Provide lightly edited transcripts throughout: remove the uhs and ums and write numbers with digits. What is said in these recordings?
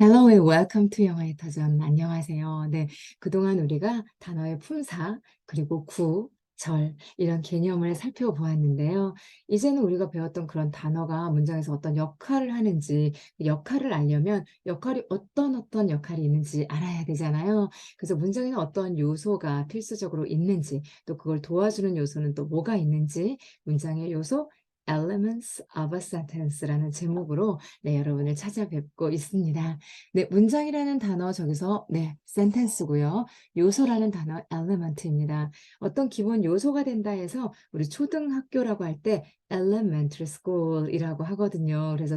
Hello and welcome to 영어의 터전. 안녕하세요. 네, 그동안 우리가 단어의 품사, 그리고 구, 절 이런 개념을 살펴보았는데요. 이제는 우리가 배웠던 그런 단어가 문장에서 어떤 역할을 하는지, 그 역할을 알려면 역할이 어떤 역할이 있는지 알아야 되잖아요. 그래서 문장에는 어떤 요소가 필수적으로 있는지, 또 그걸 도와주는 요소는 또 뭐가 있는지, 문장의 요소 Elements of a Sentence라는 제목으로 여러분을 찾아뵙고 있습니다. 네, 문장이라는 단어 저기서 sentence고요. 요소라는 단어 element입니다. 어떤 기본 요소가 된다 해서 우리 초등학교라고 할 때 elementary school이라고 하거든요. 그래서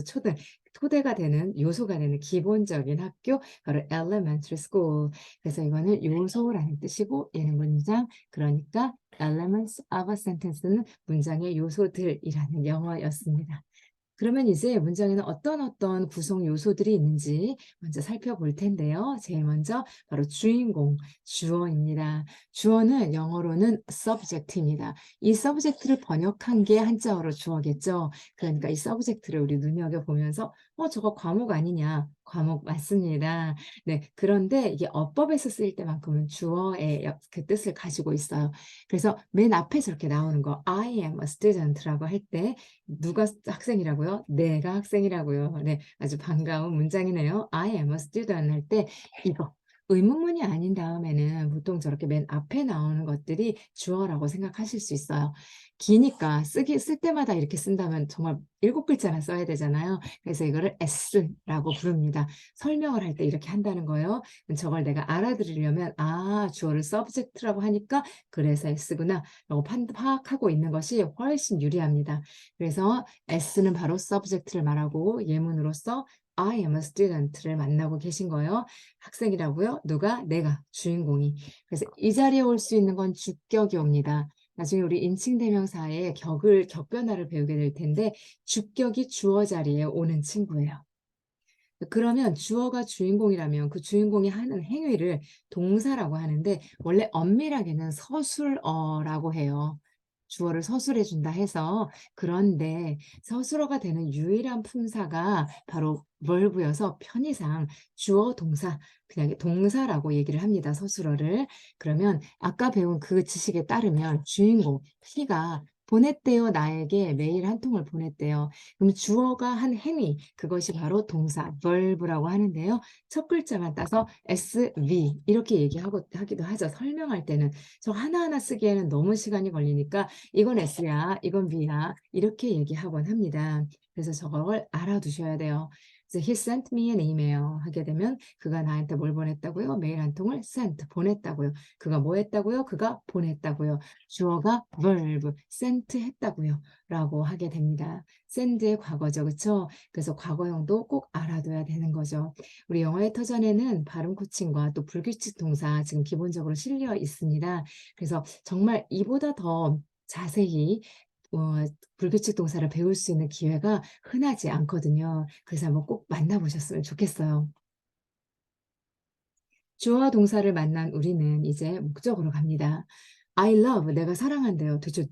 토대가 되는 요소가 되는 기본적인 학교 바로 elementary school. 그래서 이거는 요소라는 뜻이고 얘는 문장 그러니까 elements of a sentence는 문장의 요소들이라는 영어였습니다. 그러면 이제 문장에는 어떤 구성 요소들이 있는지 먼저 살펴볼 텐데요. 제일 먼저 바로 주인공, 주어입니다. 주어는 영어로는 subject입니다. 이 subject를 번역한 게 한자어로 주어겠죠. 그러니까 이 subject를 우리 눈여겨보면서 저거 과목 아니냐? 과목 맞습니다. 네, 그런데 이게 어법에서 쓰일 때만큼은 주어의 그 뜻을 가지고 있어요. 그래서 맨 앞에서 이렇게 나오는 거 I am a student라고 할 때 누가 학생이라고요? 내가 학생이라고요. 네, 아주 반가운 문장이네요. I am a student 할 때 이거 의문문이 아닌 다음에는 보통 저렇게 맨 앞에 나오는 것들이 주어라고 생각하실 수 있어요. 기니까 쓸 때마다 이렇게 쓴다면 정말 7글자나 써야 되잖아요. 그래서 이거를 S라고 부릅니다. 설명을 할 때 이렇게 한다는 거예요. 저걸 내가 알아들으려면 주어를 subject라고 하니까 그래서 S구나 라고 파악하고 있는 것이 훨씬 유리합니다. 그래서 S는 바로 subject를 말하고 예문으로서 I am a student를 만나고 계신 거예요. 학생이라고요? 누가? 내가, 주인공이. 그래서 이 자리에 올 수 있는 건 주격이 옵니다. 나중에 우리 인칭대명사의 격변화를 배우게 될 텐데 주격이 주어 자리에 오는 친구예요. 그러면 주어가 주인공이라면 그 주인공이 하는 행위를 동사라고 하는데 원래 엄밀하게는 서술어라고 해요. 주어를 서술해 준다 해서 그런데 서술어가 되는 유일한 품사가 바로 verb여서 편의상 주어 동사 그냥 동사라고 얘기를 합니다. 서술어를. 그러면 아까 배운 그 지식에 따르면 주인공 he가 보냈대요. 나에게 메일 한 통을 보냈대요. 그럼 주어가 한 행위, 그것이 바로 동사, verb라고 하는데요. 첫 글자만 따서 SV 이렇게 하기도 하죠. 설명할 때는. 저 하나하나 쓰기에는 너무 시간이 걸리니까 이건 S야, 이건 V야 이렇게 얘기하곤 합니다. 그래서 저걸 알아두셔야 돼요. 그래서 he sent me an email 하게 되면 그가 나한테 뭘 보냈다고요? 메일 한 통을 sent, 보냈다고요. 그가 뭐 했다고요? 그가 보냈다고요. 주어가 verb, sent 했다고요. 라고 하게 됩니다. send의 과거죠. 그쵸? 그래서 과거형도 꼭 알아둬야 되는 거죠. 우리 영어의 터전에는 발음 코칭과 또 불규칙 동사 지금 기본적으로 실려 있습니다. 그래서 정말 이보다 더 자세히 불규칙 동사를 배울 수 있는 기회가 흔하지 않거든요. 그래서 한번 꼭 만나보셨으면 좋겠어요. 주어와 동사를 만난 우리는 이제 목적으로 갑니다. I love, 내가 사랑한대요. 도대체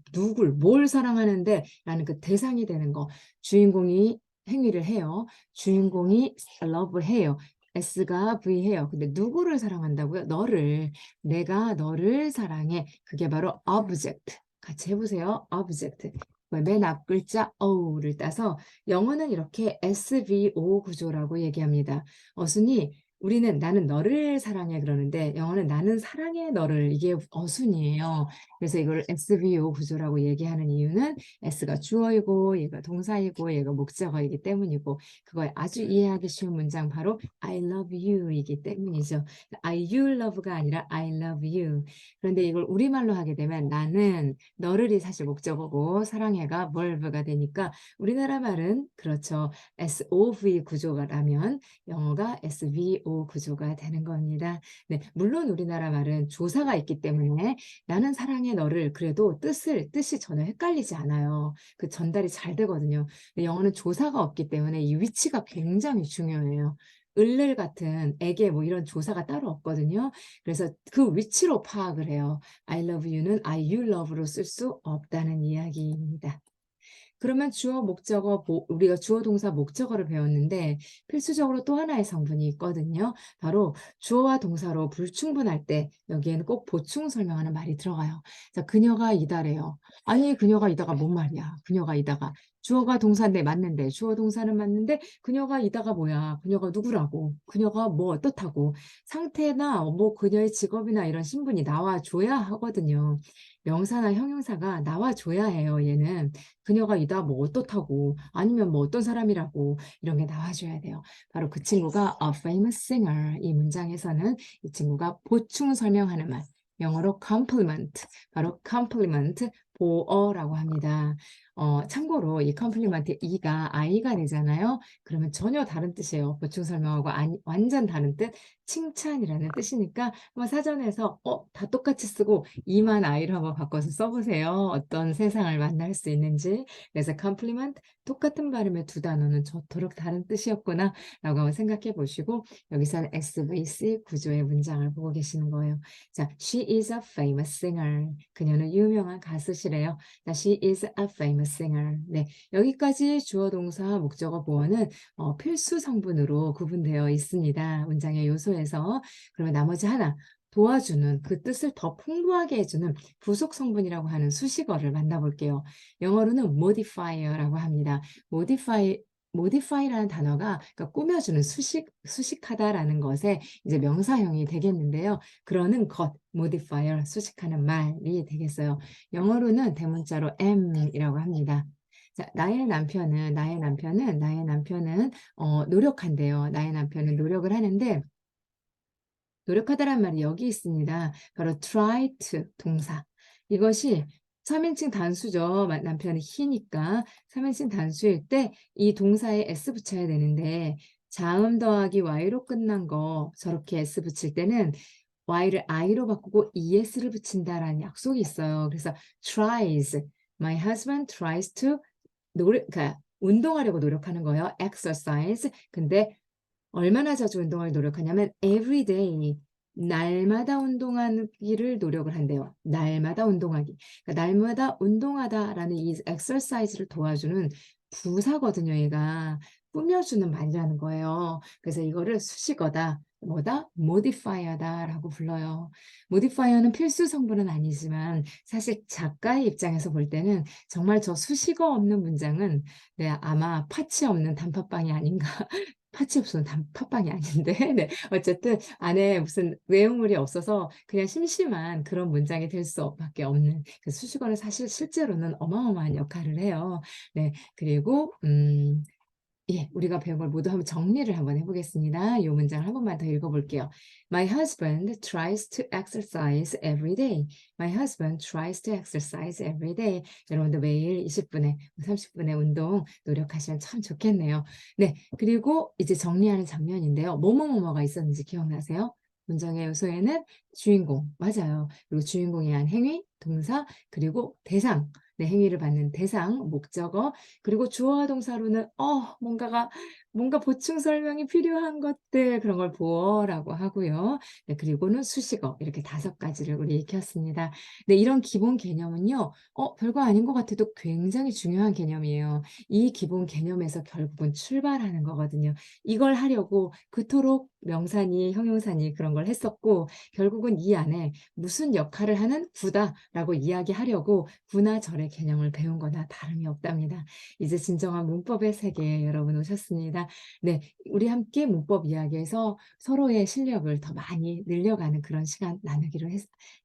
뭘 사랑하는데? 라는 그 대상이 되는 거. 주인공이 행위를 해요. 주인공이 love 해요. S가 V 해요. 근데 누구를 사랑한다고요? 너를. 내가 너를 사랑해. 그게 바로 object. 같이 해보세요. object. 맨 앞 글자 O를 따서 영어는 이렇게 SVO 구조라고 얘기합니다. 어순이 우리는 나는 너를 사랑해 그러는데 영어는 나는 사랑해 너를 이게 어순이에요. 그래서 이걸 SVO 구조라고 얘기하는 이유는 S가 주어이고 얘가 동사이고 얘가 목적어이기 때문이고 그거에 아주 이해하기 쉬운 문장 바로 I love you이기 때문이죠. I you love가 아니라 I love you. 그런데 이걸 우리말로 하게 되면 나는 너를이 사실 목적어고 사랑해가 verb가 되니까 우리나라 말은 그렇죠. SOV 구조라면 영어가 SVO 구조가 되는 겁니다. 네, 물론 우리나라 말은 조사가 있기 때문에 나는 사랑해 너를 그래도 뜻이 전혀 헷갈리지 않아요. 그 전달이 잘 되거든요. 근데 영어는 조사가 없기 때문에 이 위치가 굉장히 중요해요. 을를 같은 에게 뭐 이런 조사가 따로 없거든요. 그래서 그 위치로 파악을 해요. I love you는 I you love로 쓸 수 없다는 이야기입니다. 그러면 주어, 목적어, 우리가 주어, 동사, 목적어를 배웠는데 필수적으로 또 하나의 성분이 있거든요. 바로 주어와 동사로 불충분할 때 여기에는 꼭 보충 설명하는 말이 들어가요. 자, 그녀가 이다래요. 아니, 그녀가 이다가 뭔 말이야? 그녀가 이다가. 주어가 동사인데 맞는데, 주어 동사는 맞는데, 그녀가 이다가 뭐야? 그녀가 누구라고? 그녀가 뭐 어떻다고? 상태나 뭐 그녀의 직업이나 이런 신분이 나와줘야 하거든요. 명사나 형용사가 나와줘야 해요, 얘는. 그녀가 이다 뭐 어떻다고, 아니면 뭐 어떤 사람이라고, 이런 게 나와줘야 돼요. 바로 그 친구가 a famous singer. 이 문장에서는 이 친구가 보충 설명하는 말. 영어로 compliment, 바로 compliment, 보어라고 합니다. 참고로 이 compliment 이가 I가 되잖아요. 그러면 전혀 다른 뜻이에요. 보충 설명하고 완전 다른 뜻, 칭찬이라는 뜻이니까 한번 사전에서 다 똑같이 쓰고 이만 I로 한번 바꿔서 써보세요. 어떤 세상을 만날 수 있는지. 그래서 compliment, 똑같은 발음의 두 단어는 저토록 다른 뜻이었구나 라고 한번 생각해 보시고 여기서는 SVC 구조의 문장을 보고 계시는 거예요. 자, she is a famous singer. 그녀는 유명한 가수시래요. 자, she is a famous singer. 네, 여기까지 주어, 동사, 목적어, 보어는 필수 성분으로 구분되어 있습니다. 문장의 요소에서. 그러면 나머지 하나, 도와주는 그 뜻을 더 풍부하게 해주는 부속 성분이라고 하는 수식어를 만나볼게요. 영어로는 modifier라고 합니다. modify라는 단어가 그러니까 꾸며주는 수식하다라는 것에 이제 명사형이 되겠는데요. 그러는 것, modifier, 수식하는 말이 되겠어요. 영어로는 대문자로 am이라고 합니다. 자, 나의 남편은 노력한대요. 나의 남편은 노력을 하는데 노력하다란 말이 여기 있습니다. 바로 try to 동사. 이것이 3인칭 단수죠. 남편이 he니까 3인칭 단수일 때 이 동사에 s 붙여야 되는데 자음 더하기 y로 끝난 거 저렇게 s 붙일 때는 y를 i로 바꾸고 es를 붙인다라는 약속이 있어요. 그래서 tries, my husband tries to 그러니까 운동하려고 노력하는 거예요. exercise. 근데 얼마나 자주 운동을 노력하냐면 every day, 날마다 운동하기를 노력을 한대요. 날마다 운동하기. 그러니까 날마다 운동하다라는 이 exercise를 도와주는 부사거든요. 얘가 꾸며주는 말이라는 거예요. 그래서 이거를 수식어다. 뭐다? modifier다라고 불러요. modifier는 필수 성분은 아니지만 사실 작가의 입장에서 볼 때는 정말 저 수식어 없는 문장은 네, 아마 파츠 없는 단팥빵이 아닌가 파츠 없으면 단팥빵이 아닌데 네. 어쨌든 안에 무슨 내용물이 없어서 그냥 심심한 그런 문장이 될 수밖에 없는 그 수식어는 사실 실제로는 어마어마한 역할을 해요. 네. 그리고 예, 우리가 배운 걸 모두 한번 정리를 한번 해보겠습니다. 이 문장을 한 번만 더 읽어볼게요. My husband tries to exercise every day. My husband tries to exercise every day. 여러분도 매일 20분에, 30분의 운동 노력하시면 참 좋겠네요. 네, 그리고 이제 정리하는 장면인데요. 뭐뭐뭐뭐가 있었는지 기억나세요? 문장의 요소에는 주인공, 맞아요. 그리고 주인공이 한 행위, 동사, 그리고 대상. 네, 행위를 받는 대상, 목적어, 그리고 주어와 동사로는 뭔가 보충 설명이 필요한 것들 그런 걸 보어라고 하고요. 네, 그리고는 수식어 이렇게 5가지를 우리 익혔습니다. 네, 이런 기본 개념은요. 별거 아닌 것 같아도 굉장히 중요한 개념이에요. 이 기본 개념에서 결국은 출발하는 거거든요. 이걸 하려고 그토록 명사니 형용사니 그런 걸 했었고 결국은 이 안에 무슨 역할을 하는 구다라고 이야기하려고 구나 절의 개념을 배운 거나 다름이 없답니다. 이제 진정한 문법의 세계에 여러분 오셨습니다. 네, 우리 함께 문법 이야기에서 서로의 실력을 더 많이 늘려가는 그런 시간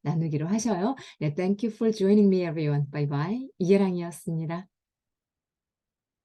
나누기로 하셔요. 네, thank you for joining me everyone. Bye bye. 이계랑이었습니다.